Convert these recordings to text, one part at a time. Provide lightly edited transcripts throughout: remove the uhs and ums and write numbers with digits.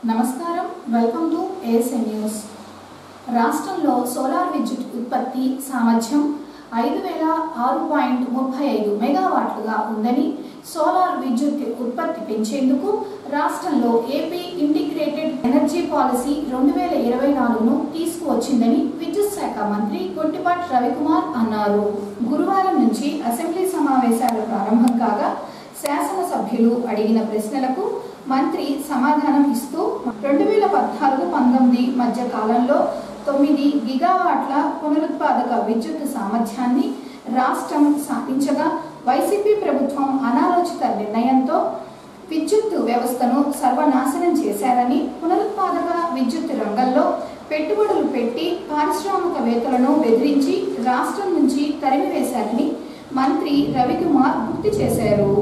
నమస్కారం, welcome to ASN news. రాష్ట్రంలో solar విద్యుత్ ఉత్పత్తి సామర్థ్యం 5006.35 మెగావాట్లుగా ఉందని, సోలార్ విద్యుత్ ఉత్పత్తి పెంచేందుకు రాష్ట్రంలో ఏపీ ఇంటిగ్రేటెడ్ ఎనర్జీ పాలసీ 2024ను తీసుకువచ్చిందని విద్యుత్ శాఖ మంత్రి గొట్టిపాటి రవికుమార్ అన్నారు. గురువారం నుంచి అసెంబ్లీ సమావేశాలు ప్రారంభం కాగా శాసనసభ్యులు అడిగిన ప్రశ్నలకు మంత్రి సమాధానం ఇస్తూ 2014-19 మధ్య కాలంలో 9 గిగావాట్ల పునరుత్పాదక విద్యుత్ సామర్థ్యాన్ని రాష్ట్రం సాధించగా వైసీపీ ప్రభుత్వం అనాలోచిత నిర్ణయంతో విద్యుత్ వ్యవస్థను సర్వనాశనం చేశారని, పునరుత్పాదక విద్యుత్ రంగంలో పెట్టుబడులు పెట్టి పారిశ్రామికవేత్తలను బెదిరించి రాష్ట్రం నుంచి తరిమివేశారని మంత్రి రవికుమార్ గుర్తు చేశారు.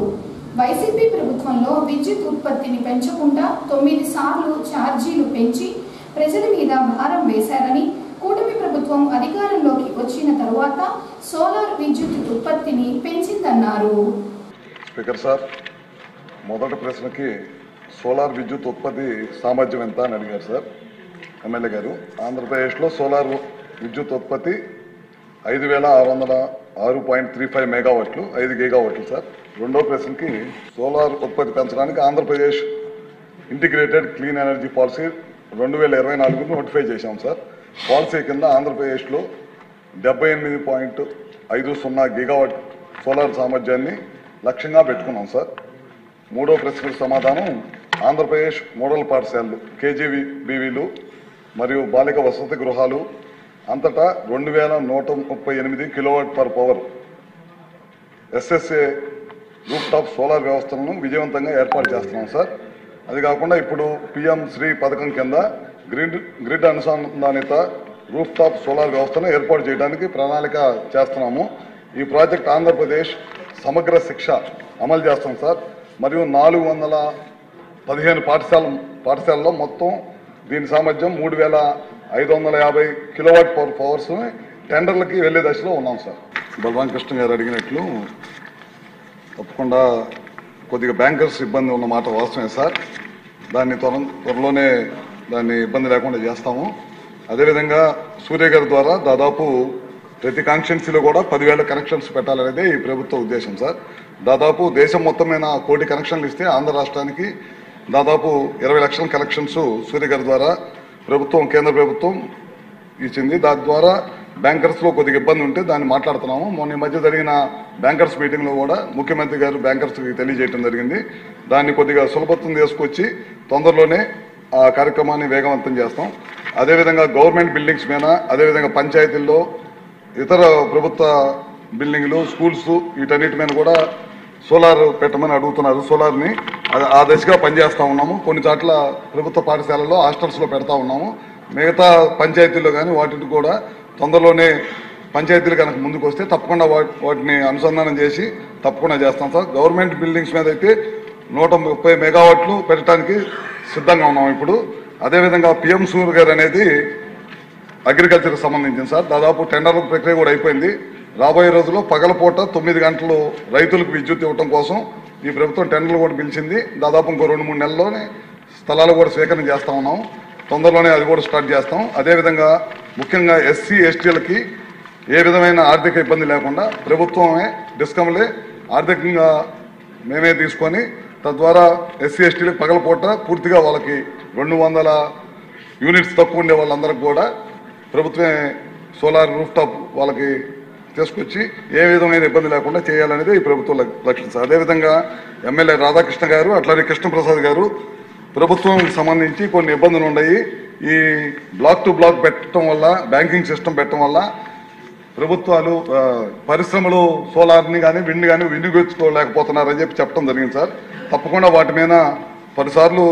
వైసీపీ ప్రభుత్వంలో విద్యుత్ ఉత్పత్తిని పెంచకుండా 9 సార్లు ఛార్జీలు పెంచి ప్రజల మీద భారం వేశారని, కూటమి ప్రభుత్వం అధికారంలోకి వచ్చిన తరువాత సోలార్ విద్యుత్ ఉత్పత్తిని పెంచిందన్నారు. స్పీకర్ సార్, మొదటి ప్రశ్నకి సోలార్ విద్యుత్ ఉత్పత్తి సామర్థ్యం ఎంత అని అడిగారు సార్ ఎమ్మెల్యే గారు. ఆంధ్రప్రదేశ్లో సోలార్ విద్యుత్ ఉత్పత్తి 5606.35 మెగావాట్లు, 5 గిగావాట్లు సార్. రెండో ప్రశ్నకి సోలార్ ఉత్పత్తి పెంచడానికి Andhra Pradesh integrated clean energy policy 2024 notify చేశాం సార్. పాలసీ కింద ఆంధ్రప్రదేశ్లో 78.50 గిగావాట్ సోలార్ సామర్థ్యాన్ని లక్ష్యంగా పెట్టుకున్నాం సార్. మూడో ప్రశ్నకు సమాధానం, ఆంధ్రప్రదేశ్ మోడల్ పాఠశాలలు, కేజీబీవీలు మరియు బాలిక వసతి గృహాలు అంతటా 2138 kilowatt per power SSA roof top solar వ్యవస్థలను విజయవంతంగా ఏర్పాటు చేస్తున్నాం సార్. అది కాకుండా ఇప్పుడు పిఎం శ్రీ పథకం కింద గ్రిడ్ అనుసంధానిత రూఫ్ టాప్ సోలార్ వ్యవస్థను ఏర్పాటు చేయడానికి ప్రణాళిక చేస్తున్నాము. ఈ ప్రాజెక్ట్ ఆంధ్రప్రదేశ్ సమగ్ర శిక్ష అమలు చేస్తాం సార్. మరియు 415 పాఠశాలలో మొత్తం దీని సామర్థ్యం 3550 కిలోవాట్ పవర్స్ టెండర్లకి వెళ్లే దశలో ఉన్నాం సార్. బలరాం కృష్ణ గారు అడిగినట్లు తప్పకుండా కొద్దిగా బ్యాంకర్స్ ఇబ్బంది ఉన్న మాట వాస్తవమే సార్. దాన్ని త్వరలోనే దాన్ని ఇబ్బంది లేకుండా చేస్తాము. అదేవిధంగా సూర్య గారి ద్వారా దాదాపు ప్రతి కాన్స్టిట్యున్సీలో కూడా 10,000 కనెక్షన్స్ పెట్టాలనేదే ఈ ప్రభుత్వ ఉద్దేశం సార్. దాదాపు దేశం మొత్తం మీద 1 కోటి కనెక్షన్లు ఇస్తే ఆంధ్ర రాష్ట్రానికి దాదాపు 20 లక్షల కనెక్షన్స్ సూర్య గారి ద్వారా కేంద్ర ప్రభుత్వం ఇచ్చింది. దాని ద్వారా బ్యాంకర్స్లో కొద్దిగా ఇబ్బంది ఉంటే దాన్ని మాట్లాడుతున్నాము. మొన్న ఈ మధ్య జరిగిన బ్యాంకర్స్ మీటింగ్లో కూడా ముఖ్యమంత్రి గారు బ్యాంకర్స్కి తెలియజేయడం జరిగింది. దాన్ని కొద్దిగా సులభత్వం తీసుకొచ్చి తొందరలోనే ఆ కార్యక్రమాన్ని వేగవంతం చేస్తాం. అదేవిధంగా గవర్నమెంట్ బిల్డింగ్స్ మీద, అదేవిధంగా పంచాయతీల్లో ఇతర ప్రభుత్వ బిల్డింగ్లు, స్కూల్స్ వీటన్నిటి మీద కూడా సోలార్ పెట్టమని అడుగుతున్నారు. సోలార్ని ఆ దశగా పనిచేస్తూ ఉన్నాము. కొన్ని చోట్ల ప్రభుత్వ పాఠశాలల్లో హాస్టల్స్లో పెడతా ఉన్నాము. మిగతా పంచాయతీల్లో కానీ వాటిని కూడా తొందరలోనే పంచాయతీలు కనుక ముందుకు వస్తే తప్పకుండా వాటిని అనుసంధానం చేసి తప్పకుండా చేస్తాం సార్. గవర్నమెంట్ బిల్డింగ్స్ మీద అయితే 130 మెగావాట్లు పెట్టడానికి సిద్ధంగా ఉన్నాం ఇప్పుడు. అదేవిధంగా పిఎం సూర్య గారు అనేది అగ్రికల్చర్కి సంబంధించింది సార్. దాదాపు టెండర్ల ప్రక్రియ కూడా అయిపోయింది. రాబోయే రోజుల్లో పగలపూట 9 గంటలు రైతులకు విద్యుత్ ఇవ్వడం కోసం ఈ ప్రభుత్వం టెండర్లు కూడా పిలిచింది. దాదాపు ఇంకో 2-3 నెలల్లోనే స్థలాలు కూడా స్వీకరణ చేస్తూ ఉన్నాం. తొందరలోనే అది కూడా స్టార్ట్ చేస్తాం. అదేవిధంగా ముఖ్యంగా ఎస్సీ ఎస్టీలకి ఏ విధమైన ఆర్థిక ఇబ్బంది లేకుండా ప్రభుత్వమే, డిస్కమ్లే ఆర్థికంగా మేమే తీసుకొని తద్వారా ఎస్సీ ఎస్టీలకు పగలపూట పూర్తిగా వాళ్ళకి 200 యూనిట్స్ తక్కువ ఉండే వాళ్ళందరికీ కూడా ప్రభుత్వమే సోలార్ రూఫ్ టాప్ వాళ్ళకి తీసుకొచ్చి ఏ విధమైన ఇబ్బంది లేకుండా చేయాలనేది ఈ ప్రభుత్వ లక్ష్యం సార్. అదేవిధంగా ఎమ్మెల్యే రాధాకృష్ణ గారు, అట్లానే కృష్ణప్రసాద్ గారు ప్రభుత్వం సంబంధించి కొన్ని ఇబ్బందులు ఉన్నాయి. ఈ బ్లాక్ టు బ్లాక్ పెట్టడం వల్ల, బ్యాంకింగ్ సిస్టమ్ పెట్టడం వల్ల ప్రభుత్వాలు పరిశ్రమలు సోలార్ని కానీ విండ్ కానీ వినియోగించుకోలేకపోతున్నారని చెప్పడం జరిగింది సార్. తప్పకుండా వాటి మీద 10 సార్లు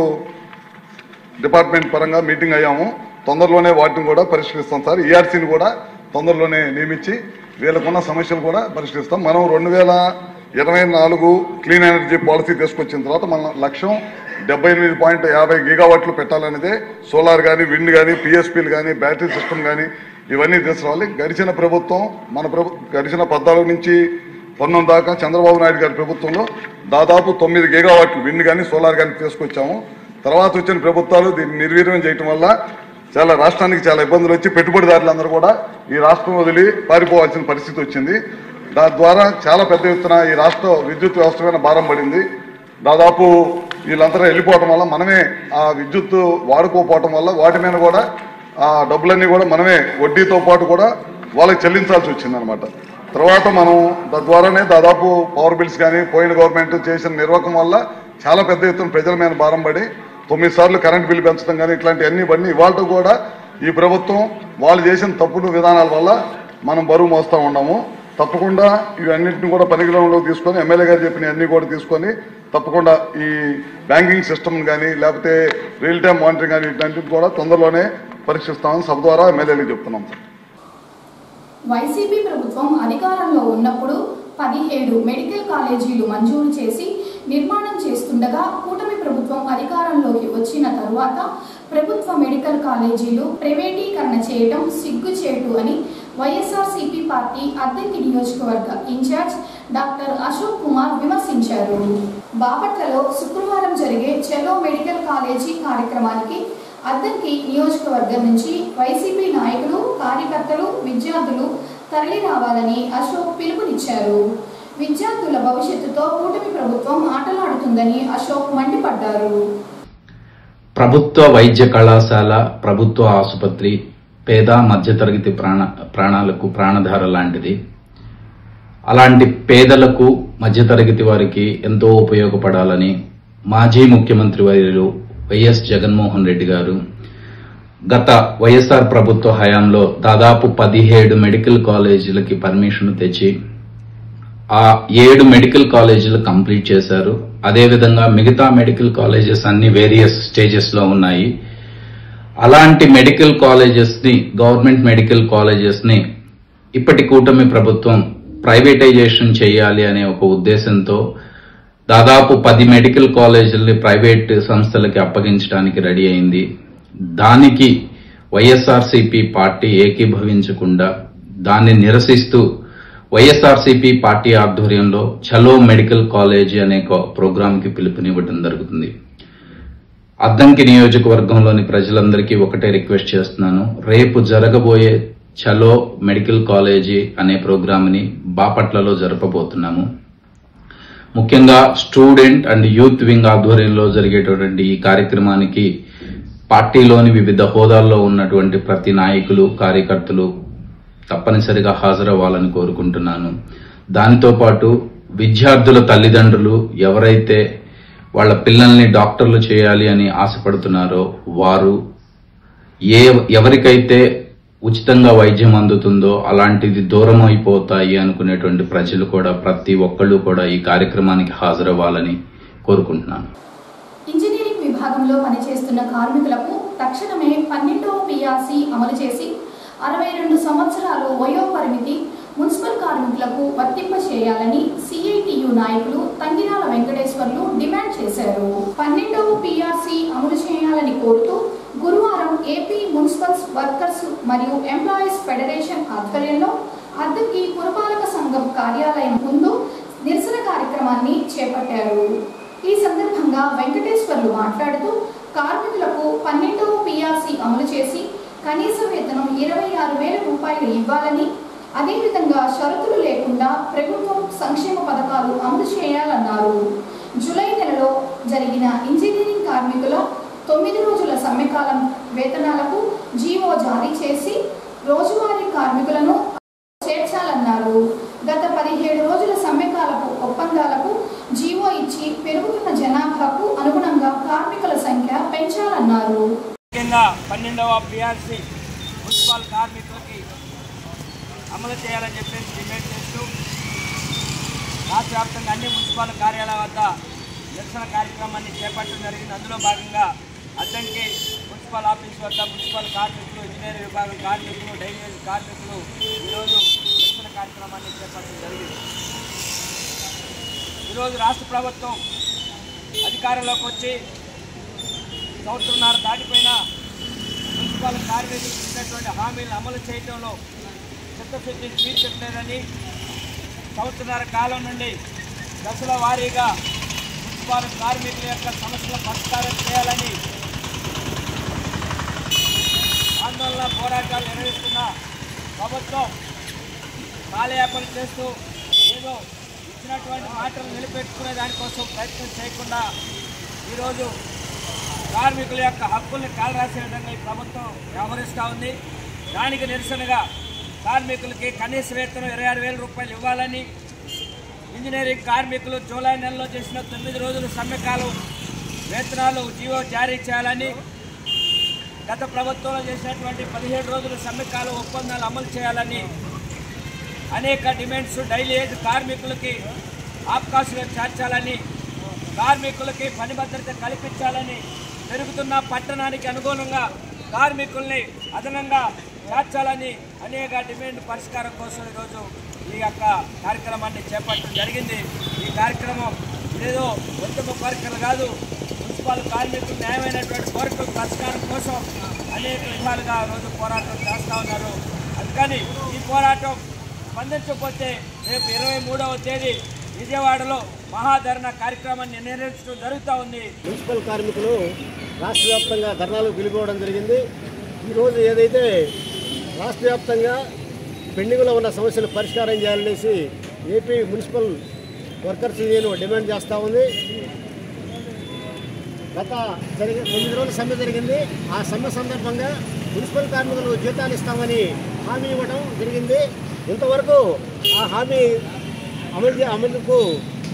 డిపార్ట్మెంట్ పరంగా మీటింగ్ అయ్యాము. తొందరలోనే వాటిని కూడా పరిష్కరిస్తాం సార్. ఈఆర్సీని కూడా తొందరలోనే నియమించి వీళ్ళకున్న సమస్యలు కూడా పరిష్కరిస్తాం. మనం 2024 క్లీన్ ఎనర్జీ పాలసీ తీసుకొచ్చిన తర్వాత మన లక్ష్యం 78.50 గిగావాట్లు పెట్టాలనేదే. సోలార్ కానీ, విండ్ కానీ, పిఎస్పీలు కానీ, బ్యాటరీ సిస్టమ్ కానీ ఇవన్నీ తీసుకురావాలి. గడిచిన ప్రభుత్వం గడిచిన 14 నుంచి 19 దాకా చంద్రబాబు నాయుడు గారి ప్రభుత్వంలో దాదాపు 9 గిగావాట్లు విండ్ కానీ, సోలార్ కానీ తీసుకొచ్చాము. తర్వాత వచ్చిన ప్రభుత్వాలు దీన్ని నిర్వీర్యం చేయటం వల్ల చాలా రాష్ట్రానికి చాలా ఇబ్బందులు వచ్చి పెట్టుబడిదారులందరూ కూడా ఈ రాష్ట్రం వదిలి పారిపోవాల్సిన పరిస్థితి వచ్చింది. దాని ద్వారా చాలా పెద్ద ఎత్తున ఈ రాష్ట్ర విద్యుత్ వ్యవస్థ మీద భారం పడింది. దాదాపు వీళ్ళందరూ వెళ్ళిపోవటం వల్ల మనమే ఆ విద్యుత్ వాడుకోపోవటం వల్ల వాటి మీద కూడా ఆ డబ్బులన్నీ కూడా మనమే వడ్డీతో పాటు కూడా వాళ్ళకి చెల్లించాల్సి వచ్చిందనమాట. తర్వాత మనం తద్వారానే దాదాపు పవర్ బిల్స్ కానీ పోయిన గవర్నమెంట్ చేసిన నిర్వాహకం వల్ల చాలా పెద్ద ఎత్తున ప్రజల మీద భారం పడి 9 సార్లు కరెంట్ బిల్లు పెంచడం కానీ ఇట్లాంటివన్నీ పడి ఇవాళ కూడా ఈ ప్రభుత్వం వాళ్ళు చేసిన తప్పుడు విధానాల వల్ల మనం బరువు మోస్తూ ఉన్నాము. తప్పకుండా ఇవన్నింటిని కూడా పరిగణనలో తీసుకొని ఎమ్మెల్యే గారు చెప్పిన అన్ని కూడా తీసుకొని తప్పకుండా ఈ బ్యాంకింగ్ సిస్టమ్ కానీ లేకపోతే రియల్ టైమ్ మానిటరింగ్ కానీ ఇట్లాంటివి కూడా తొందరలోనే పరీక్షిస్తామని సభ ద్వారా ఎమ్మెల్యేలకు చెప్తున్నాం. వైసీపీ ప్రభుత్వం అధికారంలో ఉన్నప్పుడు 17 మెడికల్ కాలేజీలు మంజూరు చేసి నిర్మాణం చేస్తుండగా కూటమి ప్రభుత్వం అధికారంలోకి వచ్చిన తరువాత ప్రభుత్వ మెడికల్ కాలేజీలు ప్రైవేటీకరణ చేయడం సిగ్గుచేటు అని వైఎస్ఆర్సీపీ పార్టీ అద్దంకి నియోజకవర్గ ఇన్ఛార్జ్ డాక్టర్ అశోక్ కుమార్ విమర్శించారు. బాపట్లలో శుక్రవారం జరిగే చలో మెడికల్ కాలేజీ కార్యక్రమానికి అద్దంకి నియోజకవర్గం నుంచి వైసీపీ నాయకులు, కార్యకర్తలు, విద్యార్థులు తరలి రావాలని అశోక్ పిలుపునిచ్చారు. విద్యార్థుల భవిష్యత్తుతో కూటమి ప్రభుత్వం ఆటలాడుతుందని అశోక్ మండిపడ్డారు. ప్రభుత్వ వైద్య కళాశాల, ప్రభుత్వ ఆసుపత్రి పేద మధ్యతరగతి ప్రాణాలకు ప్రాణధార లాంటిది. అలాంటి పేదలకు, మధ్యతరగతి వారికి ఎంతో ఉపయోగపడాలని మాజీ ముఖ్యమంత్రి వర్యులు వైఎస్ జగన్మోహన్ రెడ్డి గారు గత వైఎస్ఆర్ ప్రభుత్వ హయాంలో దాదాపు 17 మెడికల్ కాలేజీలకి పర్మిషన్ తెచ్చి ఆ 7 మెడికల్ కాలేజీలు కంప్లీట్ చేశారు. అదేవిధంగా మిగతా మెడికల్ కాలేజెస్ అన్ని వేరియస్ స్టేజెస్ లో ఉన్నాయి. అలాంటి మెడికల్ కాలేజెస్ ని, గవర్నమెంట్ మెడికల్ కాలేజెస్ ని ఇప్పటి కూటమి ప్రభుత్వం ప్రైవేటైజేషన్ చేయాలి అనే ఒక ఉద్దేశంతో దాదాపు 10 మెడికల్ కాలేజీలని ప్రైవేట్ సంస్థలకి అప్పగించడానికి రెడీ అయింది. దానికి వైఎస్ఆర్సీపీ పార్టీ ఏకీభవించకుండా దాన్ని నిరసిస్తూ వైఎస్ఆర్సీపీ పార్టీ ఆధ్వర్యంలో చలో మెడికల్ కాలేజీ అనే ప్రోగ్రాంకి పిలుపునివ్వడం జరుగుతుంది. అద్దంకి నియోజకవర్గంలోని ప్రజలందరికీ ఒకటే రిక్వెస్ట్ చేస్తున్నాను. రేపు జరగబోయే చలో మెడికల్ కాలేజీ అనే ప్రోగ్రాంని బాపట్లలో జరపబోతున్నాము. ముఖ్యంగా స్టూడెంట్ అండ్ యూత్ వింగ్ ఆధ్వర్యంలో జరిగేటటువంటి ఈ కార్యక్రమానికి పార్టీలోని వివిధ హోదాల్లో ఉన్నటువంటి ప్రతి నాయకులు, కార్యకర్తలు తప్పనిసరిగా హాజరవ్వాలని కోరుకుంటున్నాను. దానితో పాటు విద్యార్థుల తల్లిదండ్రులు ఎవరైతే వాళ్ళ పిల్లల్ని డాక్టర్లు చేయాలి అని ఆశపడుతున్నారో వారు, ఎవరికైతే ఉచితంగా వైద్యం అందుతుందో అలాంటిది దూరం అయిపోతాయి అనుకునేటువంటి ప్రజలు కూడా, ప్రతి ఒక్కళ్ళు కూడా ఈ కార్యక్రమానికి హాజరవ్వాలని కోరుకుంటున్నాను. ఇంజనీరింగ్ విభాగంలో పనిచేస్తున్న కార్మికులకు తక్షణమే 12వ పిఆర్సీ అమలు చేసి 62 సంవత్సరాలు వయో పరిమితి మున్సిపల్ కార్మికులకు వర్తింపచేయాలని సిఐటియు నాయకులు తంగిరాల వెంకటేశ్వర్లు డిమాండ్ చేశారు. 12వ పిఆర్సీ అమలు చేయాలని కోరుతూ గురువారం ఏపీ మున్సిపల్ వర్కర్స్ మరియు ఎంప్లాయీస్ ఫెడరేషన్ ఆధ్వర్యంలో అద్దంకి పురపాలక సంఘం కార్యాలయం ముందు నిరసన కార్యక్రమాన్ని చేపట్టారు. ఈ సందర్భంగా వెంకటేశ్వర్లు మాట్లాడుతూ కార్మికులకు 12వ పిఆర్సీ అమలు చేసి కనీస వేతనం 26,000 రూపాయలు ఇవ్వాలని, అదేవిధంగా షరతులు లేకుండా ప్రభుత్వం సంక్షేమ పథకాలు అమలు చేయాలన్నారు. జూలై నెలలో జరిగిన ఇంజనీరింగ్ కార్మికుల 9 రోజుల సమ్మెకాలం వేతనాలకు జీవో జారీ చేసి రోజువారీ కార్మికులను చేర్చాలన్నారు. గత 17 రోజుల సమ్మెకాలపు ఒప్పందాలకు జీవో ఇచ్చి పెరుగుతున్న జనాభాకు అనుగుణంగా కార్మికుల సంఖ్య పెంచాలన్నారు. 12వ పిఆర్సీ మున్సిపల్ కార్మికులకి అమలు చేయాలని చెప్పేసి డిమాండ్ చేస్తూ రాష్ట్ర వ్యాప్తంగా అన్ని మున్సిపల్ కార్యాలయాల వద్ద నిరసన కార్యక్రమాన్ని చేపట్టడం జరిగింది. అందులో భాగంగా అద్దంకి మున్సిపల్ ఆఫీస్ వద్ద మున్సిపల్ కార్మికులు, ఇంజనీరింగ్ విభాగం కార్మికులు, డ్రైనేజ్ కార్మికులు ఈరోజు నిరసన కార్యక్రమాన్ని చేపట్టడం జరిగింది. ఈరోజు రాష్ట్ర ప్రభుత్వం అధికారంలోకి వచ్చి సంవత్సరంన్నర దాటిపోయిన మున్సిపల్ కార్మికులు ఇచ్చినటువంటి హామీలను అమలు చేయడంలో చిత్తశుద్ధిని తీర్చట్లేదని సంవత్సరన్నర కాలం నుండి దశల వారీగా మున్సిపల్ కార్మికుల యొక్క సమస్యల పరిష్కారం చేయాలని ఆందోళన పోరాటాలు నిర్వహిస్తున్న ప్రభుత్వం కాలయాపన చేస్తూ ఏదో ఇచ్చినటువంటి మాటలు నిలబెట్టుకునే దానికోసం ప్రయత్నం చేయకుండా ఈరోజు కార్మికుల యొక్క హక్కుల్ని కాలరాసే విధంగా ఈ ప్రభుత్వం వ్యవహరిస్తూ ఉంది. దానికి నిరసనగా కార్మికులకి కనీస వేతనం 26,000 రూపాయలు ఇవ్వాలని, ఇంజనీరింగ్ కార్మికులు జూలై నెలలో చేసిన 9 రోజుల సమ్మెకాలం వేతనాలు జీవో జారీ చేయాలని, గత ప్రభుత్వంలో చేసినటువంటి 17 రోజుల సమ్మెకాలం ఒప్పందాలు అమలు చేయాలని అనేక డిమాండ్స్, డైలీ ఏజ్ కార్మికులకి అవకాశాలు చేర్చాలని, కార్మికులకి పని భద్రత కల్పించాలని, పెరుగుతున్న పట్టణానికి అనుగుణంగా కార్మికుల్ని అదనంగా చేర్చాలని అనేక డిమాండ్ పరిష్కారం కోసం ఈరోజు ఈ యొక్క కార్యక్రమాన్ని చేపట్టడం జరిగింది. ఈ కార్యక్రమం ఏదో ఉత్తమ కోరికలు కాదు, మున్సిపల్ కార్మికులు న్యాయమైనటువంటి కోరికల పరిష్కారం కోసం అనేక విధాలుగా రోజు పోరాటం చేస్తూ ఉన్నారు. అందుకని ఈ పోరాటం స్పందించకపోతే రేపు 23వ తేదీ విజయవాడలో మహాధరణ కార్యక్రమాన్ని నిర్వహించడం జరుగుతూ ఉంది. మున్సిపల్ కార్మికులు రాష్ట్ర వ్యాప్తంగా ధర్నాలకు పిలుపుకోవడం జరిగింది. ఈరోజు ఏదైతే రాష్ట్ర వ్యాప్తంగా పెండింగ్లో ఉన్న సమస్యలు పరిష్కారం చేయాలనేసి AP municipal workers union demand చేస్తూ ఉంది. గత 9 రోజుల సమ్మె జరిగింది. ఆ సమ్మె సందర్భంగా మున్సిపల్ కార్మికులకు జీతాలు ఇస్తామని హామీ ఇవ్వడం జరిగింది. ఇంతవరకు ఆ హామీ అమలుకు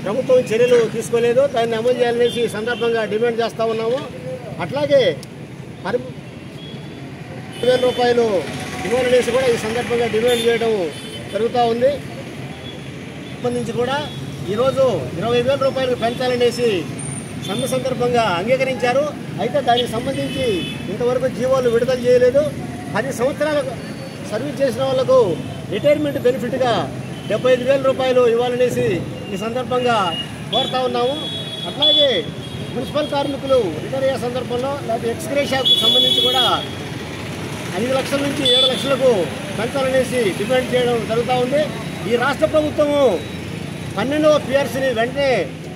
ప్రభుత్వం చర్యలు తీసుకోలేదు. దాన్ని అమలు చేయాలనేసి సందర్భంగా డిమాండ్ చేస్తూ ఉన్నాము. అట్లాగే 10,000 రూపాయలు ఇవ్వాలనేసి కూడా ఈ సందర్భంగా డిమాండ్ చేయడం జరుగుతూ ఉంది. సంబంధించి కూడా ఈరోజు 20,000 రూపాయలు పెంచాలనేసి సమ్మె సందర్భంగా అంగీకరించారు. అయితే దానికి సంబంధించి ఇంతవరకు జీవోలు విడుదల చేయలేదు. 10 సంవత్సరాలకు సర్వీస్ చేసిన వాళ్లకు రిటైర్మెంట్ బెనిఫిట్గా 75,000 రూపాయలు ఇవ్వాలనేసి ఈ సందర్భంగా కోరుతా ఉన్నాము. అట్లాగే మున్సిపల్ కార్మికులు రిటైర్ అయ్యే సందర్భంలో లేకపోతే ఎక్స్గ్రేషియాకు సంబంధించి కూడా 5 లక్షల నుంచి 7 లక్షలకు పెంచాలనేసి డిమాండ్ చేయడం జరుగుతూ ఉంది. ఈ రాష్ట్ర ప్రభుత్వము 12వ పిఆర్సీని వెంటనే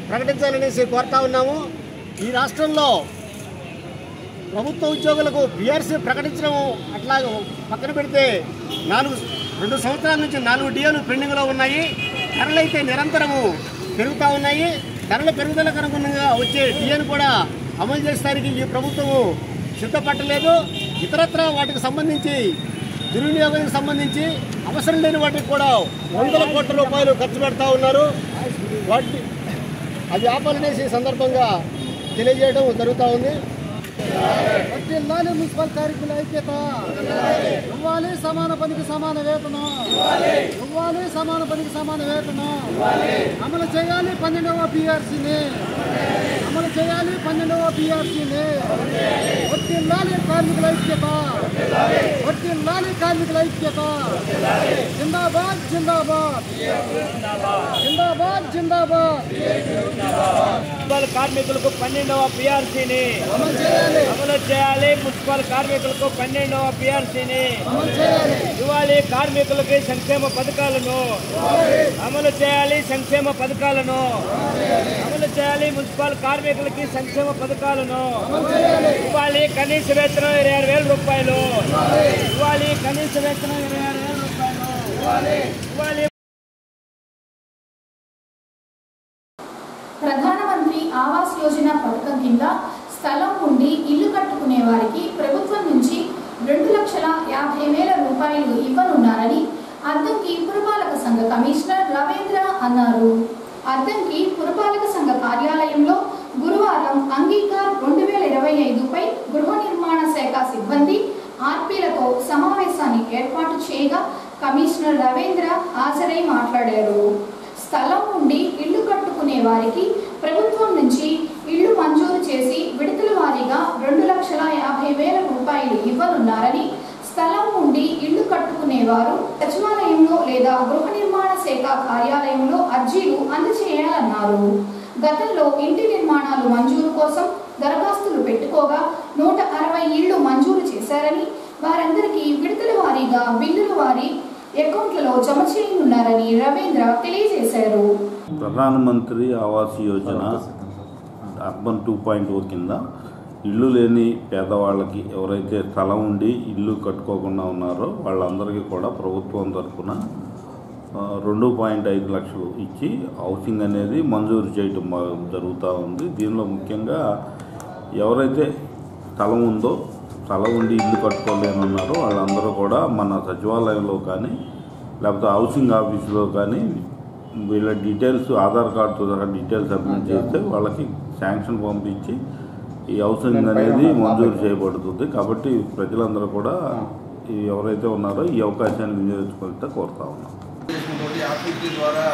ప్రకటించాలనేసి కోరుతా ఉన్నాము. ఈ రాష్ట్రంలో ప్రభుత్వ ఉద్యోగులకు పిఆర్సీ ప్రకటించడం అట్లా పక్కన పెడితే 2 సంవత్సరాల నుంచి 4 డిఏలు పెండింగ్లో ఉన్నాయి. ధరలు అయితే నిరంతరము పెరుగుతూ ఉన్నాయి. ధరల పెరుగుదలకు అనుగుణంగా వచ్చే డిఏను కూడా అమలు చేసేదానికి ఈ ప్రభుత్వము సిద్ధపట్టలేదు. ఇతరత్ర వాటికి సంబంధించి దుర్వినియోగానికి సంబంధించి అవసరం లేని వాటికి కూడా 100 కోట్ల రూపాయలు ఖర్చు పెడతా ఉన్నారు. వాటి అది ఆపాలనేసి సందర్భంగా తెలియజేయడం జరుగుతూ ఉంది. వర్ధిల్లాలి మున్సిపల్ కార్మికుల ఐక్యత, ఇవ్వాలి సమాన పనికి సమాన వేతనం, ఇవ్వాలి సమాన పనికి సమాన వేతనం, అమలు చేయాలి 12వ పిఆర్సీని, అమలు చేయాలి 12వ పిఆర్సీని. వర్ధిల్లాలి కార్మికుల ఐక్యత, వర్ధిల్లాలి కార్మికుల ఐక్యత. జిందాబాద్ జిందాబాద్ జిందాబాద్ జిందాబాద్. మున్సిపల్ కార్మికులకు 12వ పిఆర్సీని అమలు చేయాలి. మున్సిపల్ కార్మికులకు 12వ పిఆర్సీని ఇవ్వాలి. కార్మికులకి సంక్షేమ పథకాలను అమలు చేయాలి. సంక్షేమ పథకాలను అమలు చేయాలి. మున్సిపల్ కార్మికులకి సంక్షేమ పథకాలను ఇవ్వాలి. కనీస వేతనం 26,000 రూపాయలు ఇవ్వాలి. కనీస వేతనం 26,000 రూపాయలు ఇవ్వాలి. ప్రధానమంత్రి ఆవాస్ యోజన పథకం కింద స్థలం ఉండి ఇల్లు కట్టుకునే వారికి ప్రభుత్వం నుంచి 2,50,000 రూపాయలు ఇవ్వనున్నారని అద్దంకి పురపాలక సంఘ కమిషనర్ రవీంద్ర అన్నారు. అద్దంకి పురపాలక సంఘ కార్యాలయంలో గురువారం అంగీకార్ 2025పై గృహ నిర్మాణ శాఖ సిబ్బంది ఆర్పీలతో సమావేశాన్ని ఏర్పాటు చేయగా కమిషనర్ రవీంద్ర హాజరై మాట్లాడారు. స్థలం ఉండి ఇల్లు కట్టుకునే వారికి ప్రభుత్వం నుంచి ఇళ్లు మంజూరు చేసి విడతల వారీగా 2,50,000 రూపాయలు ఇవ్వనున్నారని, స్థలం ఉండి ఇళ్లు కట్టుకునేవారు సచివాలయంలో లేదా గృహ నిర్మాణ శాఖ కార్యాలయంలో అర్జీలు అందజేయాలన్నారు. గతంలో ఇంటి నిర్మాణాలు మంజూరు కోసం దరఖాస్తులు పెట్టుకోగా 160 ఇళ్లు మంజూరు చేశారని, వారందరికీ విడతల వారీగా బిల్లుల వారి అకౌంట్లలో జమ చేయనున్నారని రవీంద్ర తెలియజేశారు. ప్రధానమంత్రి ఆవాస్ యోజన అర్బన్ 2.0 కింద ఇల్లు లేని పేదవాళ్ళకి ఎవరైతే స్థలం ఉండి ఇల్లు కట్టుకోకుండా ఉన్నారో వాళ్ళందరికీ కూడా ప్రభుత్వం తరఫున 2.5 లక్షలు ఇచ్చి హౌసింగ్ అనేది మంజూరు చేయడం జరుగుతూ ఉంది. దీనిలో ముఖ్యంగా ఎవరైతే స్థలం ఉందో, స్థలం ఉండి ఇల్లు కట్టుకోలేనున్నారో వాళ్ళందరూ కూడా మన సచివాలయంలో కానీ లేకపోతే హౌసింగ్ ఆఫీసులో కానీ వీళ్ళ డీటెయిల్స్ ఆధార్ కార్డుతో సహా డీటెయిల్స్ సబ్మిట్ చేస్తే వాళ్ళకి శాంక్షన్ పంపించి ఈ హౌసింగ్ అనేది మంజూరు చేయబడుతుంది. కాబట్టి ప్రజలందరూ కూడా ఎవరైతే ఉన్నారో ఈ అవకాశాన్ని వినియోగించుకుంటే కోరుతా ఉన్నాం. ఆర్టీసీ ద్వారా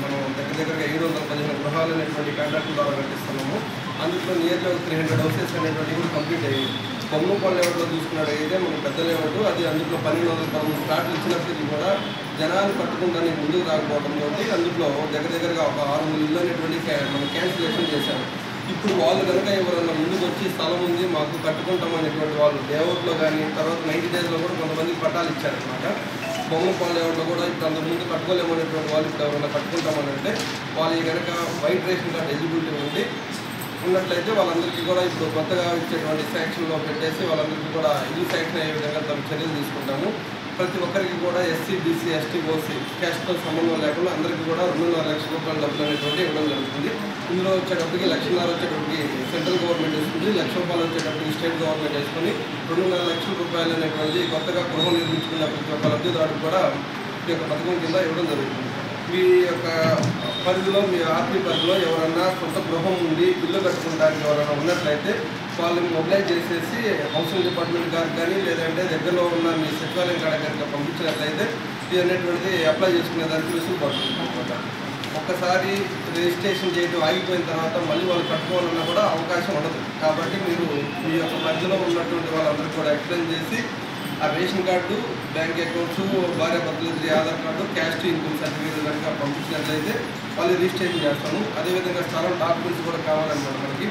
మనం దగ్గరగా 715 గృహాలు అనేటువంటి కాంట్రాక్ట్ ద్వారా కట్టిస్తున్నాము. అందులో నియర్లీ 300 హౌసెస్ అనేటువంటి కూడా కంప్లీట్ అయ్యాయి. బొమ్మపల్లి లెవెల్లో చూసుకున్నట్టయితే మనకు పెద్ద లెవెల్ అది అందులో 1213 ఫ్లాట్లు ఇచ్చినప్పటికీ కూడా జనాలు కట్టుకుంటానికి ముందుకు రాకపోవడంతో అందులో దగ్గరగా ఒక 600 ఇళ్ళు అనేటువంటి మనం క్యాన్సిలేషన్ చేశాము. ఇప్పుడు వాళ్ళు కనుక ఎవరన్నా ముందుకు వచ్చి స్థలం ఉంది మాకు కట్టుకుంటాం అనేటువంటి వాళ్ళు లేఅవుట్లో కానీ తర్వాత 90 డేస్లో కూడా కొంతమందికి పట్టాలు ఇచ్చారనమాట. బొమ్మపల్లి లేఅవుట్లో కూడా ఇప్పుడు అంతకుముందు కట్టుకోలేమనేటువంటి వాళ్ళు ఇప్పుడు ఎవరైనా కట్టుకుంటామని అంటే వాళ్ళు కనుక వైట్ రేషన్ కార్డు ఎలిజిబిలిటీ ఉన్నట్లయితే వాళ్ళందరికీ కూడా ఇప్పుడు కొత్తగా ఇచ్చేటువంటి శాంక్షన్లో పెట్టేసి వాళ్ళందరికీ కూడా ఇల్లు శాంక్షన్ అయ్యే విధంగా తమ చర్యలు తీసుకుంటాము. ప్రతి ఒక్కరికి కూడా ఎస్సీ, బీసీ, ఎస్టీ, ఓసీ క్యాస్ట్తో సంబంధం లేకుండా అందరికీ కూడా 2.5 లక్షల రూపాయల డబ్బులు అనేటువంటి ఇవ్వడం జరుగుతుంది. ఇందులో వచ్చేటప్పటికి 1,00,000 వచ్చేటప్పటికి సెంట్రల్ గవర్నమెంట్ ఇస్తుంది, 1,00,000 రూపాయలు వచ్చేటప్పటికి స్టేట్ గవర్నమెంట్ వేసుకొని 2.5 లక్షల రూపాయలు అనేటువంటి కొత్తగా గృహం నిర్మించుకున్న ప్రతి ఒక్క లబ్ధిదారుడు కూడా ఈ యొక్క పథకం కింద ఇవ్వడం జరుగుతుంది. మీ యొక్క పరిధిలో మీ ఆర్టీ పరిధిలో ఎవరన్నా సొంత గృహం ఉండి ఇల్లు కట్టుకోవడానికి ఎవరైనా ఉన్నట్లయితే వాళ్ళని మొబిలైజ్ చేసేసి హౌసింగ్ డిపార్ట్మెంట్ గారికి కానీ లేదంటే దగ్గరలో ఉన్న మీ సచివాలయం కాడ కనుక పంపించినట్లయితే ఇది అనేటువంటిది అప్లై చేసుకునేదానికి వెసులుబాటు అనమాట. ఒక్కసారి రిజిస్ట్రేషన్ చేయడం ఆగిపోయిన తర్వాత మళ్ళీ వాళ్ళు కట్టుకోవాలన్నా కూడా అవకాశం ఉండదు. కాబట్టి మీరు మీ యొక్క పరిధిలో ఉన్నటువంటి వాళ్ళందరికీ కూడా ఎక్స్ప్లెయిన్ చేసి ఆ రేషన్ కార్డు, బ్యాంక్ అకౌంట్స్, భార్యాభర్తలు Aadhaar card, caste income certificate కనుక పంపించినట్లయితే వాళ్ళు రిజిస్ట్రేషన్ చేస్తాము. అదేవిధంగా స్థలం డాక్యుమెంట్స్ కూడా కావాలన్నమాట మనకి.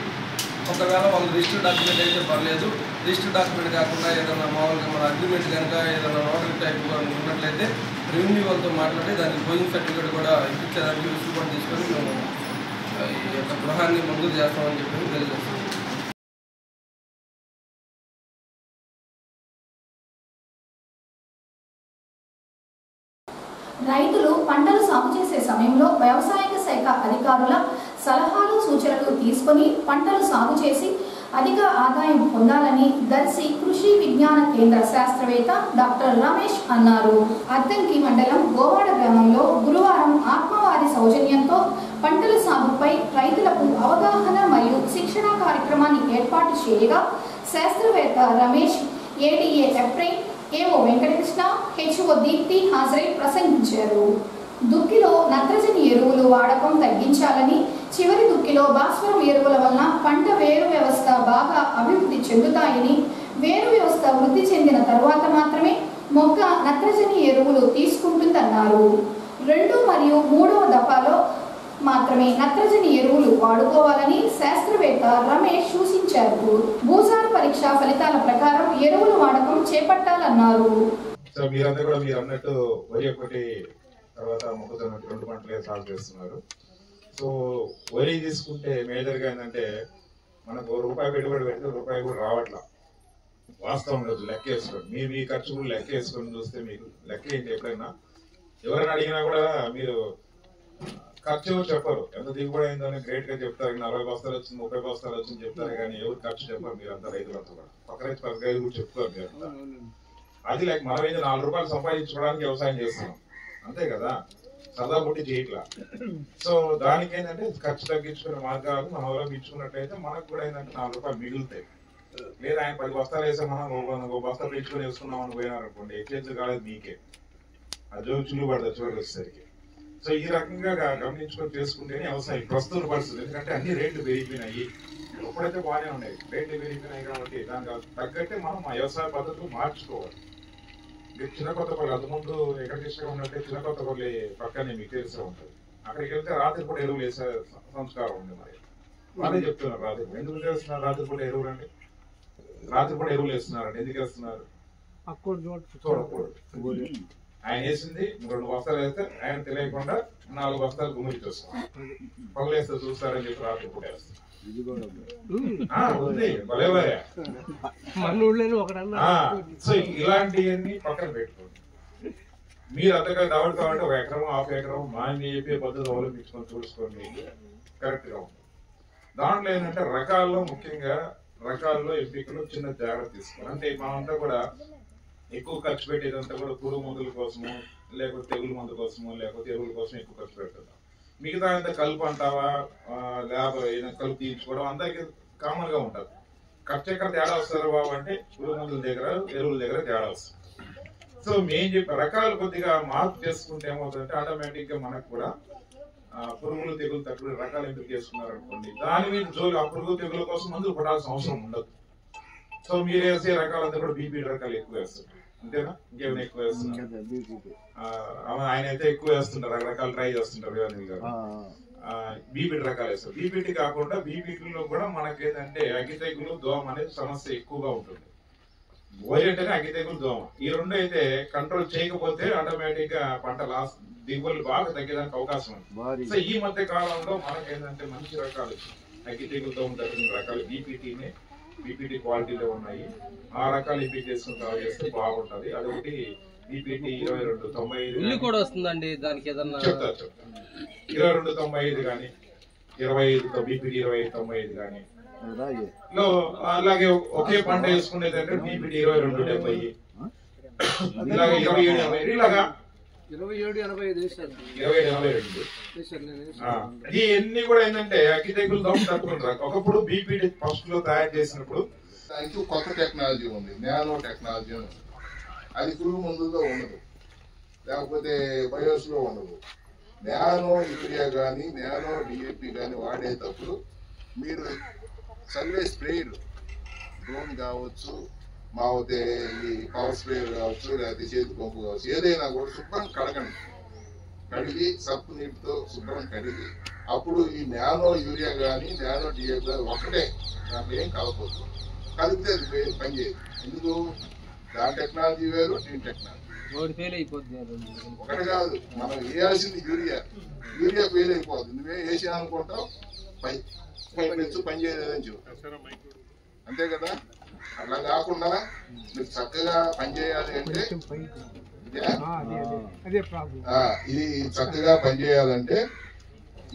ఒకవేళ వాళ్ళు రిజిస్టర్ డాక్యుమెంట్ అయితే పర్లేదు, రిజిస్టర్ డాక్యుమెంట్ కాకుండా ఏదైనా మామూలుగా మన అగ్రిమెంట్ కనుక ఏదైనా నోటరీ టైప్గా ఉన్నట్లయితే రెవెన్యూ వాళ్ళతో మాట్లాడి దానికి పోయింగ్ సర్టిఫికేట్ కూడా ఇప్పించేదానికి వెసులుబాటు తీసుకొని మేము ఈ యొక్క గృహాన్ని మంజూరు చేస్తామని చెప్పి తెలియజేస్తాం. రైతులు పంటలు సాగు చేసే సమయంలో వ్యవసాయ శాఖ అధికారుల సలహాలు సూచనలు తీసుకొని పంటలు సాగు చేసి అధిక ఆదాయం పొందాలని దర్శి కృషి విజ్ఞాన కేంద్ర శాస్త్రవేత్త డాక్టర్ రమేష్ అన్నారు. అద్దంకి మండలం గోవాడ గ్రామంలో గురువారం ఆత్మవారి సౌజన్యంతో పంటల సాగుపై రైతులకు అవగాహన మరియు శిక్షణ కార్యక్రమాన్ని ఏర్పాటు చేయగా శాస్త్రవేత్త రమేష్, ఏడీఏ ఎప్రైన్, ఏఓ వెంకటకృష్ణ, హెచ్ఓ దీప్తి హాజరై ప్రసంగించారు. దుక్కిలో నత్రజని ఎరువులు వాడకం తగ్గించాలని, చివరి దుక్కిలో భాస్వరం ఎరువుల వలన పంట వేరు వ్యవస్థ బాగా అభివృద్ధి చెందుతాయని, వేరు వ్యవస్థ వృద్ధి చెందిన తరువాత మాత్రమే మొక్క నత్రజని ఎరువులు తీసుకుంటుందన్నారు. 2 మరియు 3వ దఫాలో మాత్రమే నత్రజని ఎరువులు వాడుకోవాలని శాస్త్రవేత్త రమేష్ సూచించారు. భూసార పరీక్ష ఫలితాల ప్రకారం ఎరువుల వాడకం చేపట్టాలన్నారు. మీరంతా కూడా మీరు అన్నట్టు వరి ఒకటి తర్వాత మొక్కజొన్న 2 పంటలే సాగు చేస్తున్నారు. సో వరి తీసుకుంటే మేజర్గా ఏంటంటే మనకు రూపాయి పెట్టుబడి పెడితే రూపాయి కూడా రావట్లా. వాస్తవం లేదు, లెక్క వేసుకోండి. మీ ఖర్చు కూడా లెక్క వేసుకొని చూస్తే మీకు లెక్క ఏంటి. ఎప్పుడైనా ఎవరైనా అడిగినా కూడా మీరు ఖర్చు చెప్పరు. ఎంత దిగుబడి అయిందని గ్రేట్ గా చెప్తారు. 40 బస్తాలు వచ్చింది, 30 బస్తాలు వచ్చింది చెప్తారు, కానీ ఎవరు ఖర్చు చెప్పరు. మీరంతా రైతులంతా కూడా పక్క రైతు కూడా చెప్తారు మీరంతా. అది లైక్ మనం ఏదో 4 రూపాయలు సంపాదించుకోవడానికి వ్యవసాయం చేస్తున్నాం, అంతే కదా, సదా పుట్టి చేయట్లా. సో దానికి ఏంటంటే ఖర్చు తగ్గించుకునే మార్గాలు మనం అవలంబించుకున్నట్లయితే మనకు కూడా ఏంటంటే 4 రూపాయలు మిగులుతాయి. లేదా ఆయన 10 బస్తాలు వేసే మనం 1 బస్తాలు పెంచుకొని వేసుకున్నామని పోయినారనుకోండి, ఎక్కేది కాలేదు మీకే, అది చుల్లు పడతారు చివరికి వచ్చేసరికి. సో ఈ రకంగా గమనించుకొని చేసుకుంటేనే వ్యవసాయం ప్రస్తుత పరిస్థితులు. ఎందుకంటే అన్ని రేట్లు పెరిగిపోయినాయి, ఎప్పుడైతే బాగానే ఉన్నాయి, రేట్లు పెరిగిపోయినాయి కాబట్టి దానికి తగ్గట్టే మనం ఆ వ్యవసాయ పద్ధతులు మార్చుకోవాలి. చిన్న కొత్తపల్లి అంతకుముందు ఎక్కడ తీసుకుని ఉన్నట్టే చిన్న కొత్తపల్లి పక్కనే మీకు తెలిసే ఉంటుంది. అక్కడికి వెళ్తే రాత్రిపూట ఎరువులు వేసే సంస్కారం ఉంది. మరి వాళ్ళే చెప్తున్నారు రాత్రిపూట ఎందుకు చేస్తున్నారు, రాత్రిపూట ఎరువులు అండి, రాత్రిపూట ఎరువులు వేస్తున్నారండి. ఎందుకు వేస్తున్నారు చూడకూడదు. ఆయన వేసింది 2 బస్తాలు వేస్తే ఆయన తెలియకుండా 4 బస్తాలు గుమ్మిడి చూస్తాం. పగలేస్తే చూస్తారని చెప్పి రాత్రి పూట వేస్తాం. సో ఇలాంటివన్నీ పక్కన పెట్టుకోండి. మీరు అంతగా డౌట్ కావాలంటే 1 ఎకరం 1/2 ఎకరం మాని చెప్పే పద్ధతి అవలంబించుకొని చూసుకోండి, కరెక్ట్ గా ఉంటుంది. దాంట్లో ఏంటంటే రకాల్లో, ముఖ్యంగా రకాల్లో ఎంపికలు చిన్న జాగ్రత్త తీసుకోవాలి. అంటే మనంతా కూడా ఎక్కువ ఖర్చు పెట్టేదంతా కూడా పురుగు మందుల కోసము, లేకపోతే తెగులు మందు కోసము, లేకపోతే ఎరువుల కోసం ఎక్కువ ఖర్చు పెడుతున్నాం. మిగతా అంతా కలుపు అంటావా, లేబర్ అయినా కలుపు తీయించుకోవడం అందరికి కామన్ గా ఉంటుంది. ఖర్చు ఎక్కడ తేడా వస్తారు బాబు అంటే పురుగు మందుల దగ్గర, ఎరువుల దగ్గర తేడా వస్తుంది. సో మేము చెప్పే రకాలు కొద్దిగా మార్పు చేసుకుంటే ఏమవుతుందంటే ఆటోమేటిక్ గా మనకు కూడా పురుగులు తెగులు తక్కువ రకాలు ఎంపిక చేసుకున్నారు అనుకోండి, దాని మీద జోలు ఆ పురుగు తెగుల కోసం మందులు పడాల్సిన అవసరం ఉండదు. సో మీరు వేసే రకాలంతా కూడా బీపీ రకాలు ఎక్కువ వేస్తారు, అంతేనా? ఇంకేమైనా ఎక్కువ వేస్తున్నారు? ఆయన అయితే ఎక్కువ వేస్తుంటారు, రకరకాలు ట్రై చేస్తుంటారు కదా. బీపీటీ రకాలు వేస్తారు. బీపీటీ కాకుండా బీపీటీలో కూడా మనకేంటంటే అగ్గి తెగులు, దోమ అనేది సమస్య ఎక్కువగా ఉంటుంది. వరి అంటేనే అగ్గి తెగులు, దోమ, ఈ 2 అయితే కంట్రోల్ చేయకపోతే ఆటోమేటిక్ గా పంట లాస్, దిగుబడులు బాగా తగ్గడానికి అవకాశం ఉంది. సో ఈ మధ్య కాలంలో మనకేంటంటే మంచి రకాలు అగ్గి తెగులు, దోమ తగ్గిన రకాలు బీపీటీ క్వాలిటీలో ఉన్నాయి. ఆ రకాలు ఎంపిక చేసుకుని తయారు చేస్తే బాగుంటది. అదొకటి బీపీటీ 2295 కూడా వస్తుందండి. దానికి ఏదన్నా చెప్తా 2295 కానీ 25 బీపీటీ 2595 కానీ, అలాగే ఒకే పంట వేసుకునేదంటే బీపీటీ 2270, ఇలాగే 2780, ఇలాగా 2782. ఇవన్నీ కూడా ఏంటంటే అగ్గి తెగులు దోమ తట్టుకుంటారు. ఒకప్పుడు బీపీటీ ఫస్ట్ లో తయారు చేసినప్పుడు దానికి కొత్త టెక్నాలజీ ఉంది, నానో టెక్నాలజీ ఉంది. అది పురుగు మందుల్లో ఉండదు, లేకపోతే బయోస్ లో ఉండదు. నానో యూరియా కానీ నానో డిఏపి కానీ వాడేటప్పుడు మీరు చల్లే స్ప్రేలు, డ్రోన్ కావచ్చు, మావతే ఈ పవర్ స్ప్రే కావచ్చు, లేకపోతే చేతి పంపు కావచ్చు, ఏదైనా కూడా శుభ్రం కడగండి. కడిగి సబ్బు నీటితో శుభ్రం కడిగి అప్పుడు ఈ నానో యూరియా కానీ నానో డిఏపి ఒకటే, దాంట్లో ఏం కలపొద్దు. కలిపితే అది పనిచేయదు. ఎందుకు? దాని టెక్నాలజీ వేరు, దీని టెక్నాలజీ ఒకటి కాదు. మనం వేయాల్సింది యూరియా ఫెయిల్ అయిపోతుంది. నువ్వే వేసా అనుకుంటావు, పని చేయలేదని చెబుతావు, అంతే కదా. అట్లా కాకుండా మీరు చక్కగా పనిచేయాలి అంటే, ఇది చక్కగా పనిచేయాలంటే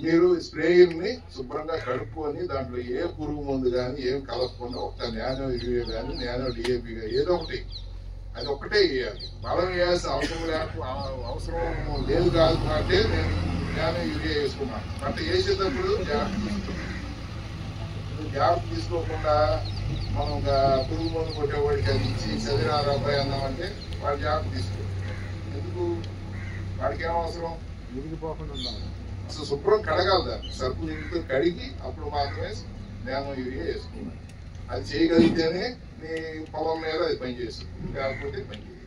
మీరు స్ప్రేయర్ ని శుభ్రంగా కడుక్కొని దాంట్లో ఏ పురుగు మందు కానీ ఏం కలపకుండా ఒక నానో యూరియా కానీ నానో డిఏపి కానీ ఏదో ఒకటి, అది ఒక్కటే వేయాలి. బలం వేయాల్సిన అవసరం లేదు కాదు అంటే నేను నానో యూరియా వేసుకున్నాను. పంట వేసేటప్పుడు జాగ్రత్త తీసుకోకుండా మనం పురుగు మందు కొట్టేవాడికి అది ఇచ్చి చదివినారు అబ్బాయి అన్నామంటే వాడు జాగ్రత్త తీసుకోవాలి. ఎందుకు? వాడికి ఏం అవసరం? అసలు శుభ్రం కడగాలి, దాన్ని సరుకు నీటితో కడిగి అప్పుడు మాత్రమే నానో యూరియా వేసుకున్నాను. అది చేయగలిగితేనే నీ పొలం మీద అది పనిచేస్తుంది, లేకపోతే పనిచేయదు.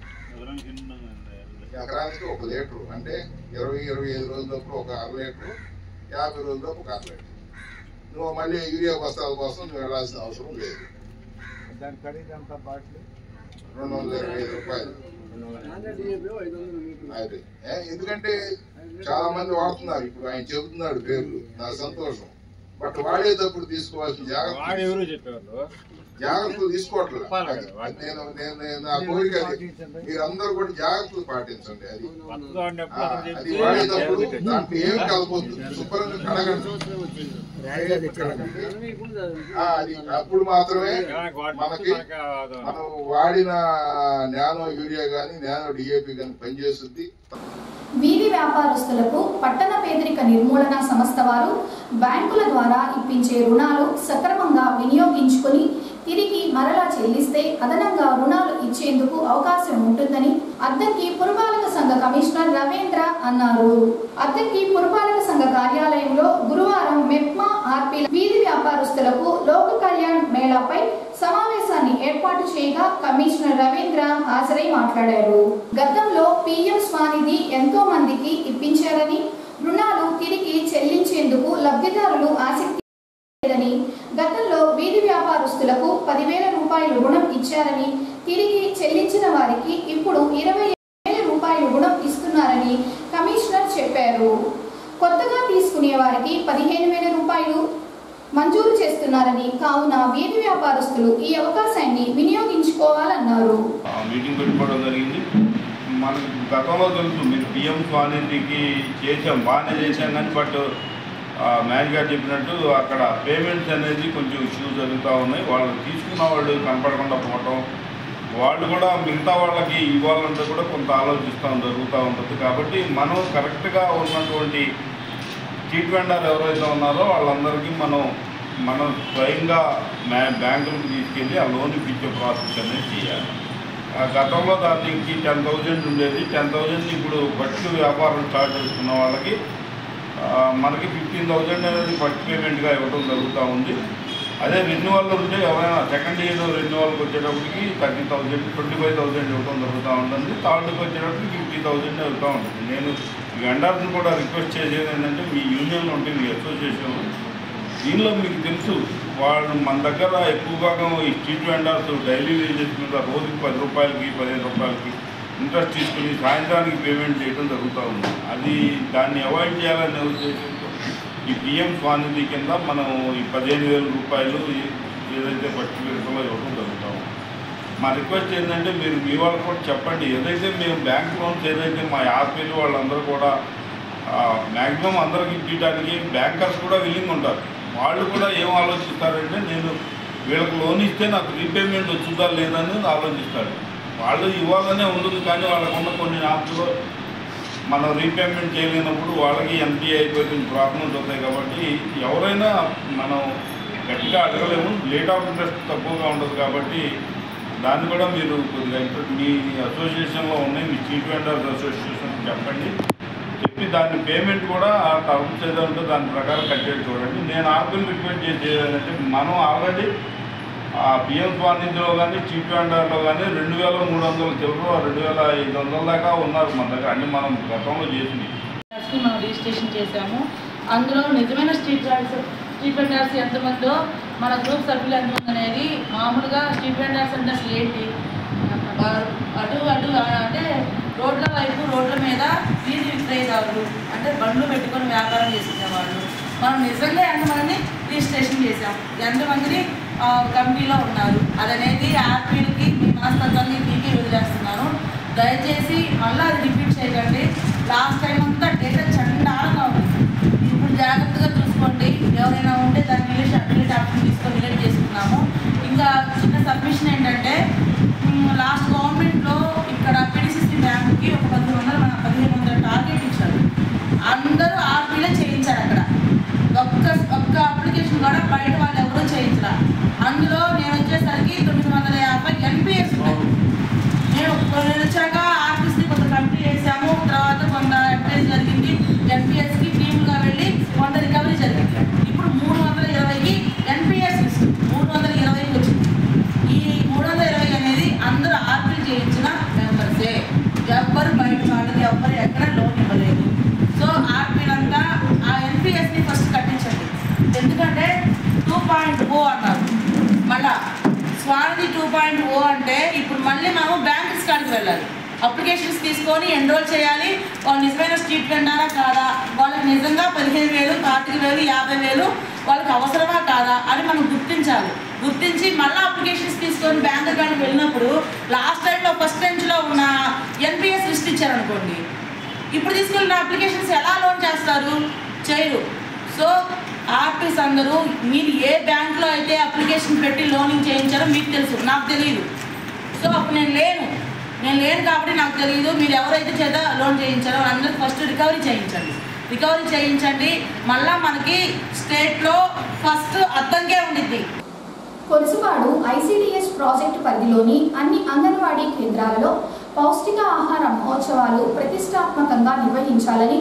ఎకరానికి 1 లీటరు అంటే 20-25 రోజులప్పుడు ఒక 1/2 లీటరు, 50 రోజులప్పుడు ఒక 1/2 లీటరు. నువ్వు మళ్ళీ యూరియా బస్తాల కోసం నువ్వు వెళ్ళాల్సిన అవసరం లేదు. దాని ఖరీదు ఎంత? బాటిల్ 225 రూపాయలు. అదే ఎందుకంటే చాలా మంది వాడుతున్నారు. ఇప్పుడు ఆయన చెబుతున్నాడు పేర్లు, నాకు సంతోషం. బట్ వాడేటప్పుడు తీసుకోవాల్సిన జాగ్రత్తలు తీసుకోవట్లేదు. నేను నా కోరిక మీరందరూ కూడా జాగ్రత్తలు పాటించండి. అది వాడేటప్పుడు దాంట్లో ఏమి కలపొద్దు, శుభ్రంగా కడగండి. అది అప్పుడు మాత్రమే మనకి మనం వాడిన నానో యూరియా కానీ నానో డిఏపి కానీ పనిచేస్తుంది. వీధి వ్యాపారస్తులకు పట్టణ పేదరిక నిర్మూలన సంస్థ వారు బ్యాంకుల ద్వారా ఇప్పించే రుణాలు సక్రమంగా వినియోగించుకొని తిరిగి మరలా చెల్లిస్తే అదనంగా రుణాలు ఇచ్చేందుకు అవకాశం ఉంటుందని అద్దంకి పురపాలక సంఘ కమిషనర్ రవీంద్ర అన్నారు. అద్దంకి పురపాలక సంఘ కార్యాలయంలో గురువారం మెప్మా ఆర్పీ వీధి వ్యాపారస్తులకు లోక కళ్యాణ్ మేళాపై సమావేశాన్ని ఏర్పాటు చేయగా కమిషనర్ రవీంద్ర హాజరై మాట్లాడారు. గతంలో పీఎం స్వానిధి ఎంతో మందికి ఇప్పించారని, రుణాలు తిరిగి చెల్లించేందుకు లబ్ధిదారులు ఆసక్తి లేదని, గతంలో వీధి వ్యాపారస్తులకు 10,000 రూపాయలు రుణం ఇచ్చారని, తిరిగి చెల్లించిన వారికి ఇప్పుడు 20,000 రూపాయలు రుణం చేస్తున్నారని కమిషనర్ చెప్పారు. కొత్తగా తీసుకునే వారికి 15,000 రూపాయలు మంజూరు చేస్తున్నారని, కావున వీధి వ్యాపారస్తులు ఈ అవకాశాన్ని వినియోగించుకోవాలన్నారు. మీటింగ్ పెట్టుకోవడం జరిగింది. మనకు గతంలో తెలుసు, మీరు పిఎం స్వానిధికి చేసాం, బాగానే చేశాం కానీ బట్ మ్యాచ్ గారు చెప్పినట్టు అక్కడ పేమెంట్స్ అనేది కొంచెం ఇష్యూ జరుగుతూ ఉన్నాయి. వాళ్ళు తీసుకున్న వాళ్ళు కనపడకుండా పోవటం, వాళ్ళు కూడా మిగతా వాళ్ళకి ఇవ్వాలంటే కూడా కొంత జరుగుతూ ఉంటుంది. కాబట్టి మనం కరెక్ట్గా ఉన్నటువంటి స్ట్రీట్ వెండర్ ఎవరైతే ఉన్నారో వాళ్ళందరికీ మనం స్వయంగా బ్యాంకులకు తీసుకెళ్ళి ఆ లోన్ ఇప్పించే ప్రాసెస్ అనేది చేయాలి. గతంలో దానికి 10,000 ఉండేది. 10,000 ఇప్పుడు ఫస్ట్ వ్యాపారం స్టార్ట్ చేసుకున్న వాళ్ళకి మనకి 15,000 అనేది ఫస్ట్ పేమెంట్గా ఇవ్వడం జరుగుతూ ఉంది. అదే రెన్యువల్ ఉంటే ఎవరైనా సెకండ్ ఇయర్ రెన్యువల్కి వచ్చేటప్పటికి 30,000, 25,000 ఇవ్వడం జరుగుతూ ఉంటుంది. థర్డ్కి వచ్చేటప్పటికి 50,000 అవుతూ ఉంటుంది. నేను వెండర్స్ని కూడా రిక్వెస్ట్ చేసేది ఏంటంటే, మీ యూనియన్లో ఉంటే మీ అసోసియేషన్ దీనిలో మీకు తెలుసు, వాళ్ళు మన దగ్గర ఎక్కువ భాగం ఈ స్ట్రీట్ వెండర్స్ డైలీ వేజెస్ మీద రోజుకి 10 రూపాయలకి 15 రూపాయలకి ఇంట్రెస్ట్ తీసుకుని సాయంత్రానికి పేమెంట్ చేయడం జరుగుతూ ఉంది. దాన్ని అవాయిడ్ చేయాలనే ఉద్దేశంతో ఈ పిఎం స్వానిధి కింద మనం ఈ 15,000 రూపాయలు ఏదైతే ఫస్ట్ విడతలో ఇవ్వడం జరుగుతూ ఉంది. మా రిక్వెస్ట్ ఏంటంటే, మీరు మీ వాళ్ళకి కూడా చెప్పండి, ఏదైతే మేము బ్యాంక్ లోన్స్ ఏదైతే మా ఆర్పీలు వాళ్ళందరూ కూడా మ్యాక్సిమం అందరికి ఇవ్వడానికి బ్యాంకర్స్ కూడా విల్లింగ్ ఉంటారు. వాళ్ళు కూడా ఏం ఆలోచిస్తారంటే, నేను వీళ్ళకి లోన్ ఇస్తే నాకు రీపేమెంట్ వచ్చుదా లేదని ఆలోచిస్తారు. వాళ్ళు ఇవ్వాలనే ఉంటుంది కానీ వాళ్ళకున్న కొన్ని యాప్స్లో మనం రీపేమెంట్ చేయలేనప్పుడు వాళ్ళకి ఎన్పిఏ అయిపోతుంది, ప్రాబ్లమ్స్ అవుతాయి. కాబట్టి ఎవరైనా మనం గట్టిగా అడగలేము, రేట్ ఆఫ్ ఇంట్రెస్ట్ తక్కువగా ఉంటుంది. కాబట్టి దాన్ని కూడా మీరు కొద్దిగా మీ అసోసియేషన్లో ఉన్నాయి, మీ స్ట్రీట్ వెండర్స్ అసోసియేషన్ చెప్పండి, చెప్పి దాని పేమెంట్ కూడా ఆ టర్మ్స్ ఏదో ఉంటే దాని ప్రకారం కట్టేది చూడండి. నేను ఆర్పీని రిక్వెస్ట్ చేసేదంటే, మనం ఆల్రెడీ ఆ పిఎం స్వానిధిలో కానీ స్ట్రీట్ వెండర్లో కానీ 2,300 చిల్లర 2,500 దాకా ఉన్నారు మన దగ్గర. అన్ని మనం గతంలో చేసింది మనం రిజిస్ట్రేషన్ చేశాము. అందులో నిజమైన స్ట్రీట్ వెండర్స్ ఎంతమందో, మన గ్రూప్ సభ్యులు ఎంతమంది అనేది, మామూలుగా స్ట్రీట్ వెండర్స్ అంటే అసలు ఏంటి, అటు అంటే రోడ్ల వైపు రోడ్ల మీద వీధి విక్రయదారులు అంటే బండ్లు పెట్టుకొని వ్యాపారం చేసుకునేవాళ్ళు. మనం నిజంగా ఎంతమందిని రిజిస్ట్రేషన్ చేసాం, ఎంతమందిని కమిటీలో ఉన్నారు అదనేది ఆర్పీలకి మీ మనస్తత్వాన్ని మీకే వదిలేస్తున్నాను. దయచేసి మళ్ళీ అది రిపీట్ చేయకండి. లాస్ట్ టైం అంతా డేటా చండాలంగా ఉంది. ఇప్పుడు జాగ్రత్తగా చూసుకోండి. ఎవరైనా ఉంటే దాన్ని మిలిట్ ఆప్షన్ తీసుకొని మిలిట్ చేసుకున్నాము. ఇంకా చిన్న సబ్మిషన్ ఏంటంటే, లాస్ట్ గవర్నమెంట్లో ఇక్కడ పిడిసిసి బ్యాంకుకి ఒక 1,500 టార్గెట్ ఇచ్చారు. అందరూ ఆర్పీలే చేయించారు. అక్కడ ఒక్క అప్లికేషన్ కూడా బయట వాళ్ళు ఎవరూ చేయించారు. అందులో నేను వచ్చేసరికి 950 ఎన్పిఎస్ ఉన్నాయి. నేను వచ్చాక ఆర్పీస్ని కొంత కమిటీ చేసాము, తర్వాత కొంత అడ్వైజ్ జరిగింది, ఎన్పిఎస్కి టీమ్గా వెళ్ళి కొంత రికవరీ జరిగింది. ఇప్పుడు 320కి ఎన్పిఎస్ లిస్ట్ 320కి వచ్చింది. ఈ 320 అనేది అందరూ ఆర్పీలు చేయించిన మెంబర్సే, ఎవ్వరు బయట వాళ్ళకి ఎవ్వరు ఎక్కడ లోన్ ఇవ్వలేదు. సో ఆర్పీలంతా ఆ ఎన్పిఎస్ని ఫస్ట్ కట్టించండి. ఎందుకంటే 2.0 అన్నారు. మళ్ళా స్వానిధి 2.0 అంటే ఇప్పుడు మళ్ళీ మనం బ్యాంక్స్ కాడికి వెళ్ళాలి, అప్లికేషన్స్ తీసుకొని ఎన్రోల్ చేయాలి. వాళ్ళు నిజమైన స్ట్రీట్ వెండరా కాదా, వాళ్ళకి నిజంగా 15,000, 25,000, 50,000 వాళ్ళకి అవసరమా కాదా అని మనం గుర్తించి మళ్ళీ అప్లికేషన్స్ తీసుకొని బ్యాంక్ కాడికి వెళ్ళినప్పుడు లాస్ట్ టైంలో ఫస్ట్ బెంచ్లో ఉన్న ఎన్పిఎస్ లిస్ట్ ఇచ్చారనుకోండి, ఇప్పుడు తీసుకెళ్ళిన అప్లికేషన్స్ ఎలా లోన్ చేస్తారు, చేయరు. సో ఆర్పీస్ అందరూ మీరు ఏ బ్యాంక్లో అయితే అప్లికేషన్ పెట్టి లోనింగ్ చేయించారో మీకు తెలుసు, నాకు తెలియదు. సో అప్పుడు నేను లేను కాబట్టి నాకు తెలియదు. మీరు ఎవరైతే చేత లోన్ చేయించారో అందరూ ఫస్ట్ రికవరీ చేయించండి. మళ్ళీ మనకి స్టేట్లో ఫస్ట్ అర్థంగా ఉండిద్ది. కొలుసుపాడు ఐసిడిఎస్ ప్రాజెక్టు పరిధిలోని అన్ని అంగన్వాడీ కేంద్రాలలో పౌష్టిక ఆహార మహోత్సవాలు ప్రతిష్టాత్మకంగా నిర్వహించాలని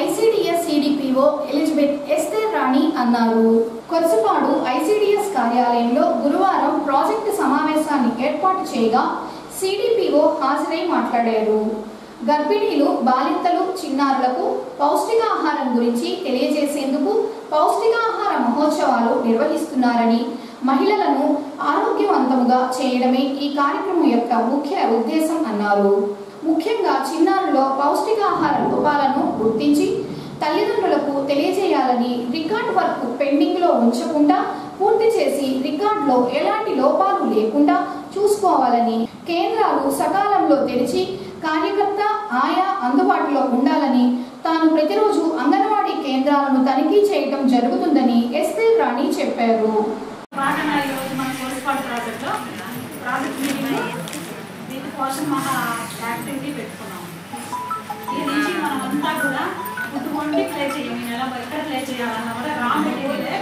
ఐసిడిఎస్ సిడిపిఓ ఎలిజబెత్ ఎస్తేర్ రాణి అన్నారు. కొలుసుపాడు ఐసిడిఎస్ కార్యాలయంలో గురువారం ప్రాజెక్టు సమావేశాన్ని ఏర్పాటు చేయగా సిడిపిఓ హాజరై మాట్లాడారు. గర్భిణీలు, బాలింతలు, చిన్నారులకు పౌష్టికాహారం గురించి తెలియజేసేందుకు పౌష్టికాహార మహోత్సవాలు నిర్వహిస్తున్నారని, మహిళలను ఆరోగ్యవంతముగా చేయడమే ఈ కార్యక్రమం యొక్క ముఖ్య ఉద్దేశం అన్నారు. ముఖ్యంగా చిన్నారుల్లో పౌష్టికాహార లోపాలను గుర్తించి తల్లిదండ్రులకు తెలియజేయాలని, రికార్డ్ వర్క్ పెండింగ్లో ఉంచకుండా పూర్తి చేసి రికార్డులో ఎలాంటి లోపాలు లేకుండా చూసుకోవాలని, కేంద్రాలు సకాలంలో తెరిచి కార్యకర్త ఆయా అందుబాటులో ఉండాలని, తాను ప్రతిరోజు అంగన్వాడీ కేంద్రాలను తనిఖీ చేయటం జరుగుతుందని ఎస్పీ రాణి చెప్పారు. పోషణ మహా యాక్టివిటీ పెట్టుకున్నాము. ఈ నుంచి మనమంతా కూడా ఫుడ్ ప్లే చేయాలి. ఈ నెల ఎక్కడ ప్లే చేయాలన్నా కూడా రా మెటీరియలే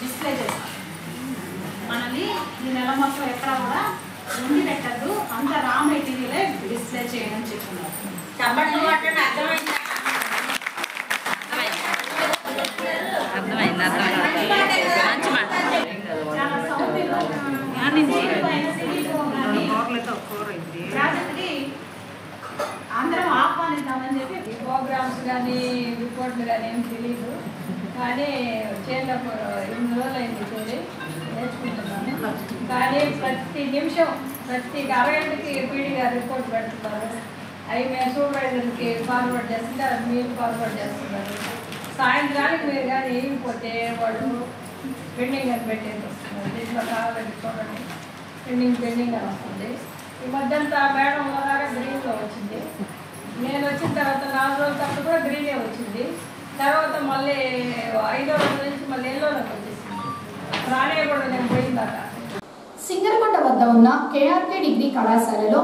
డిస్ప్లే చేస్తాం. మనల్ని ఈ నెల మొత్తం ఎక్కడ కూడా ఉండి పెట్టద్దు, అంత రా మెటీరియలే డిస్ప్లే చేయడం చెప్తున్నారు. చాలా సౌకర్యం అందరం ఆహ్వానిద్దామని చెప్పి ప్రోగ్రామ్స్ కానీ రిపోర్ట్లు కానీ ఏం తెలియదు, కానీ చేతిలో 8 రోజులు అయింది చూసి నేర్చుకుంటున్నాను. కానీ ప్రతి నిమిషం ప్రతి అరగంటకి పీడీ గారు రిపోర్ట్ పెడుతున్నారు. అవి మేము సూపర్వైజర్కి ఫార్వర్డ్ చేస్తుంటే అది మీరు ఫార్వర్డ్ చేస్తున్నారు. సాయంత్రానికి మీరు కానీ వేయకపోతే వాళ్ళు పెండింగ్ అని పెట్టేసి వస్తున్నారు. దీంట్లో కావాలండి చూడండి, పెండింగ్ అని వస్తుంది. ఈ మధ్యంతా మేడం అలాగా గ్రీన్లో వచ్చింది. నేను వచ్చిన తర్వాత 4 రోజుల తర్వాత కూడా గ్రీనే వచ్చింది. తర్వాత మళ్ళీ 5వ రోజు నుంచి మళ్ళీ ఎల్లోలోకి వచ్చేసింది. రానే కూడా నేను పోయిందాక. సింగరకొండ వద్ద ఉన్న కేఆర్కే డిగ్రీ కళాశాలలో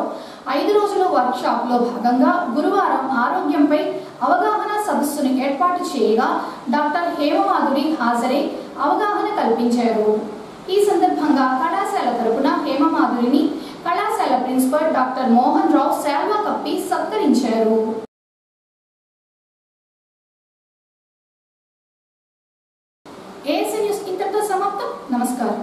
5 రోజుల వర్క్షాప్లో భాగంగా గురువారం ఆరోగ్యంపై అవగాహన సదస్సును ఏర్పాటు చేయగా డాక్టర్ హేమమాధురి హాజరై అవగాహన కల్పించారు. ఈ సందర్భంగా కళాశాల తరపున హేమమాధురిని కళాశాల ప్రిన్సిపల్ డాక్టర్ మోహన్ రావు శాల్వా కప్పి సత్కరించారు. ఏఎస్ఎన్ న్యూస్ ఇంతటితో సమాప్తం. నమస్కారం.